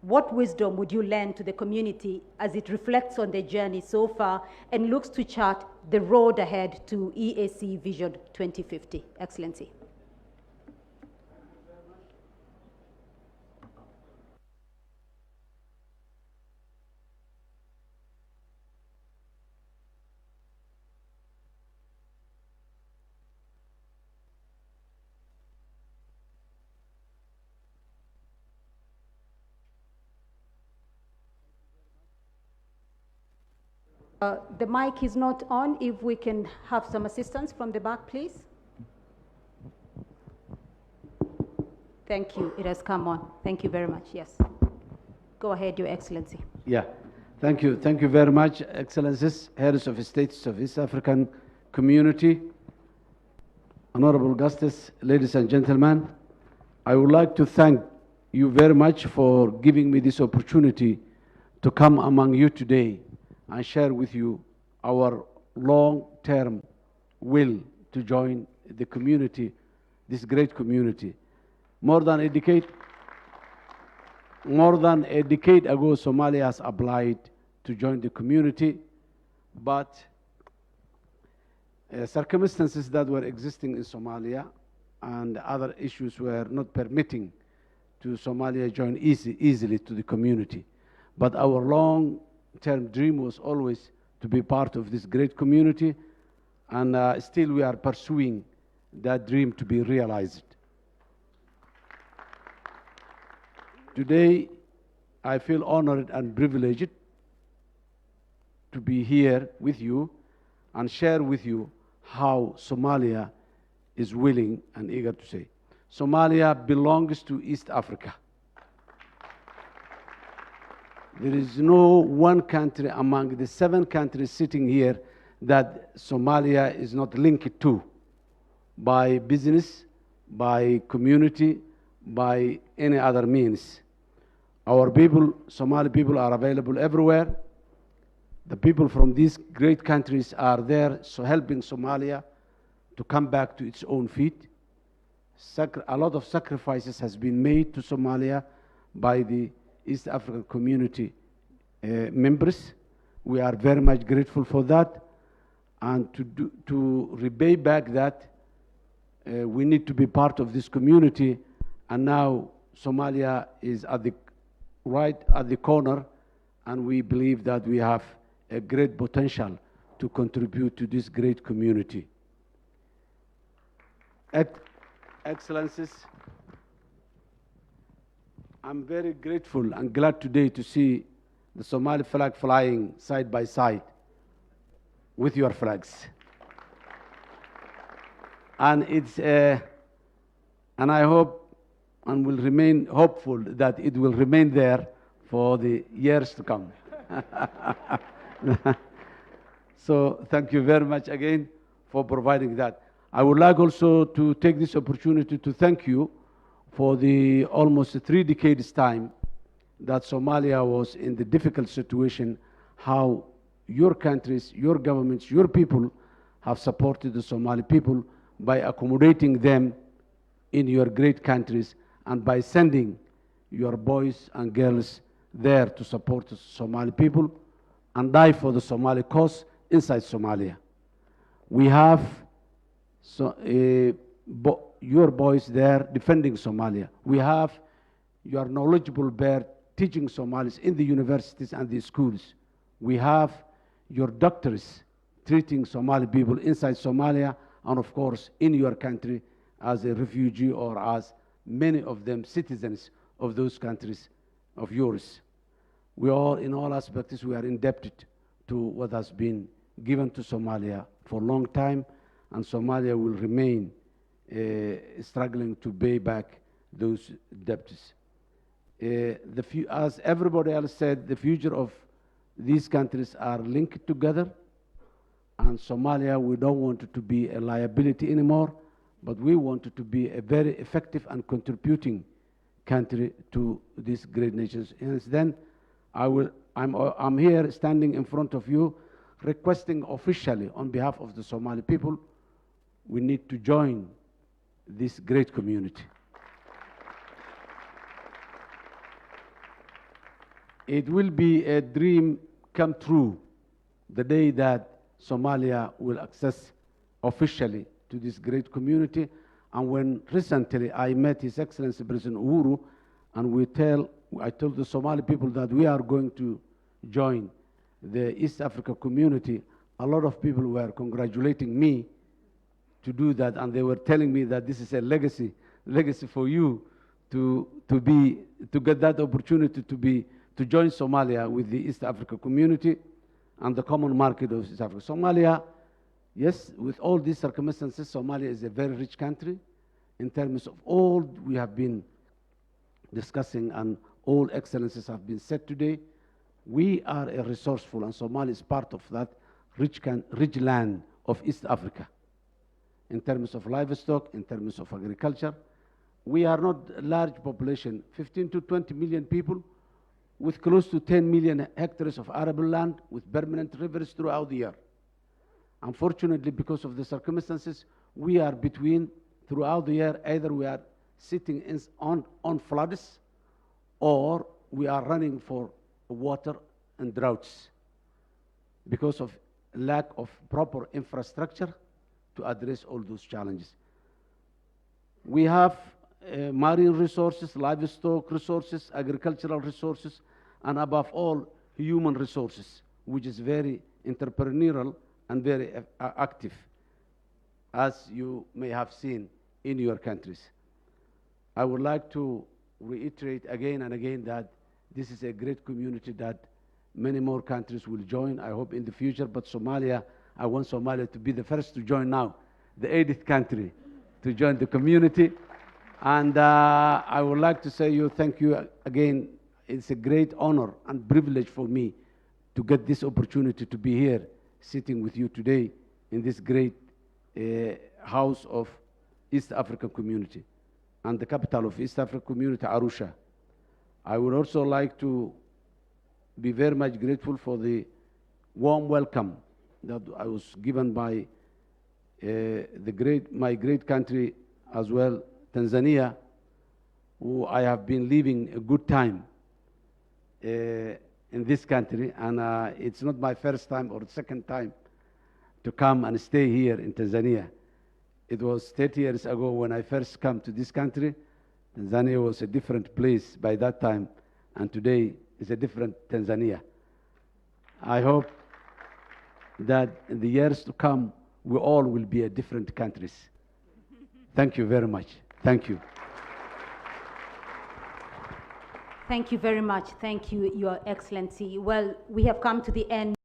what wisdom would you lend to the community as it reflects on the journey so far and looks to chart the road ahead to EAC Vision 2050? Excellency. The mic is not on. If we can have some assistance from the back, please. Thank you. It has come on. Thank you very much. Yes. Go ahead, Your Excellency. Yeah. Thank you. Thank you very much, Excellencies, Heads of States of East African Community, Honorable Guests, ladies and gentlemen. I would like to thank you very much for giving me this opportunity to come among you today and share with you our long-term will to join the community, this great community. More than a decade ago, Somalia has applied to join the community, but circumstances that were existing in Somalia and other issues were not permitting to Somalia join easily to the community. But our long-term dream was always to be part of this great community, and still we are pursuing that dream to be realized. Today, I feel honored and privileged to be here with you and share with you how Somalia is willing and eager to say. Somalia belongs to East Africa. There is no one country among the 7 countries sitting here that Somalia is not linked to by business, by community, by any other means. Our people, Somali people, are available everywhere. The people from these great countries are there, so helping Somalia to come back to its own feet. A lot of sacrifices has been made to Somalia by the East African community members. We are very much grateful for that. And to repay back that, we need to be part of this community. And now Somalia is right at the corner, and we believe that we have a great potential to contribute to this great community. Excellencies, I'm very grateful and glad today to see the Somali flag flying side by side with your flags. And and I hope and will remain hopeful that it will remain there for the years to come. So thank you very much again for providing that. I would like also to take this opportunity to thank you for the almost 3 decades time that Somalia was in the difficult situation, how your countries, your governments, your people have supported the Somali people by accommodating them in your great countries and by sending your boys and girls there to support the Somali people and die for the Somali cause inside Somalia. We have your boys there defending Somalia. We have your knowledgeable there teaching Somalis in the universities and the schools. We have your doctors treating Somali people inside Somalia and of course in your country as a refugee or as many of them citizens of those countries of yours. We all, in all aspects, we are indebted to what has been given to Somalia for a long time, and Somalia will remain struggling to pay back those debts. As everybody else said, the future of these countries are linked together, and Somalia, we don't want it to be a liability anymore, but we want it to be a very effective and contributing country to these great nations. Hence, then, I'm here standing in front of you, requesting officially on behalf of the Somali people, we need to join this great community. it will be a dream come true the day that Somalia will access officially to this great community. And when recently I met His Excellency President Uhuru, and I told the Somali people that we are going to join the East Africa community, a lot of people were congratulating me to do that, and they were telling me that this is a legacy for you to get that opportunity to join Somalia with the East Africa community and the common market of East Africa. Somalia, yes, with all these circumstances, Somalia is a very rich country in terms of all we have been discussing and all excellences have been said today. We are a resourceful, and Somalia is part of that rich land of East Africa. In terms of livestock, in terms of agriculture, we are not a large population, 15 to 20 million people, with close to 10 million hectares of arable land, with permanent rivers throughout the year. Unfortunately, because of the circumstances, we are between, throughout the year, either we are sitting on floods, or we are running for water and droughts because of lack of proper infrastructure to address all those challenges. We have marine resources, livestock resources, agricultural resources, and above all, human resources, which is very entrepreneurial and very active, as you may have seen in your countries. I would like to reiterate again and again that this is a great community that many more countries will join, I hope in the future, but Somalia, I want Somalia to be the first to join now, the 80th country to join the community. And I would like to say thank you again. It's a great honor and privilege for me to get this opportunity to be here, sitting with you today in this great house of East African community and the capital of East African community, Arusha. I would also like to be very much grateful for the warm welcome that I was given by my great country as well, Tanzania, who I have been living a good time in this country, and it's not my first time or second time to come and stay here in Tanzania. It was 30 years ago when I first came to this country. Tanzania was a different place by that time, and today is a different Tanzania. I hope that in the years to come, we all will be a different countries. Thank you very much. Thank you. Thank you very much. Thank you, Your Excellency. Well, we have come to the end.